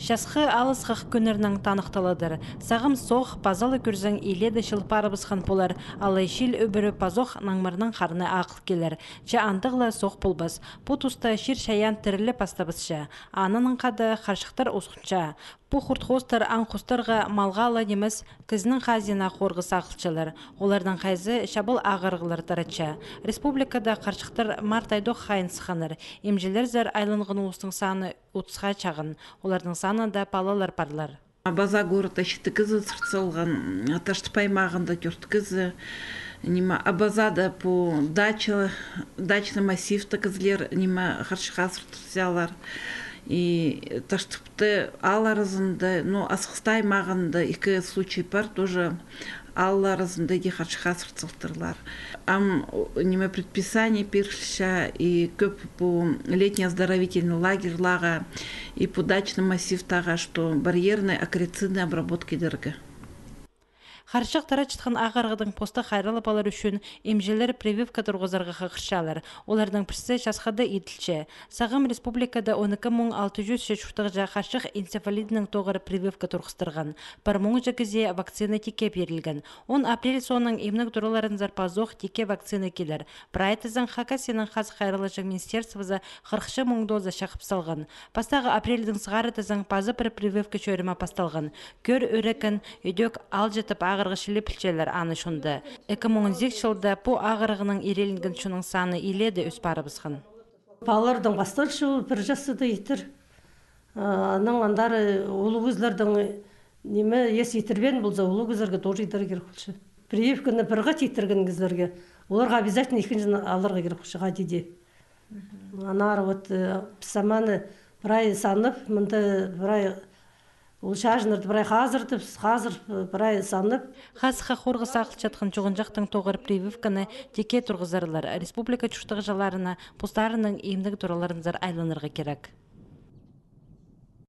Шасқы алысқық күнірнің танықтылыдыр. Сағым соқ пазалы күрзің иледі шылпарыбысқан болар, алайшил өбірі пазоқ наңмырның қарыны ақыл келер. Жа андығла соқ болбас. Бұ тұста шир шаян тірілі пастабысша. Анының қады қаршықтар осқынша. Бұ құртқостар аңқустарға малғалы неміз кізінің қазина қорғы сақылчылар. Олардың қайзы шабыл ағырғылар тарача. Республикада қаршықтар мартайдоқ қайын сықаныр. Емжелер зар айлынғын ұлыстың саны 30-ға чағын. Олардың санында палалар парлар. База города шитыкызы сырцылған, аташты паймағында түрткізі. Абазада по дачный массив такызлер, нема харшыға сыртырсялар. И таштыпты аларызында, асықстай мағында екі случай бар, тоже аларызында де харшыға сыртсылтырлар. Неме предписание пирша и көп по летний оздоровительный лагерь и по дачный массив тага, что барьерной аккреционной обработки дырга. Харшық тара чытқан ағарғыдың поста қайралы балар үшін емжелер прививка тұрғызарға қақыршалар. Олардың бірсі жасқады етілші. Сағым республикада 12.600 шешуқтығыжа харшық энцефалидінің тоғыры прививка тұрғыстырған. Бір мұңы жекізе вакцина теке берілген. 10 апрель соның емнік тұрыларын зарпазоқ теке вакцина келер. Бір айтызың хакасенің қаз қайралы жың министерствоза 40 мың доза шақып салған. Пастағы апрельдің сығары тізің пазы бір прививка шөріма пасталған. Көр өрекін өдек ал жетіп ағырғышылы пілчелер аны шынды. 2010 жылда по ағырғының ерелінген шының саны иледі өз барыбызғын. Балардың бастыршы бір жасыды етір. Аның андары олы өзлердің неме ес етірбен болса, олы өзлерге тоже етір керек құлшы. Прививканы бірға тетірген кезлерге. Оларға обязательно екінші алырға керек құлшы ғадиде. Анары вот пісаманы бірай санып, мұнды бірай ол шажынырды бірай қазір бірай санып. Қасыға қорғы сақыл жатқан жоғын жақтың тоғыр прививканы теке тұрғызарылар. Республика чүштігі жаларына, пұстарының емдігі тұраларынзар айланырға керек.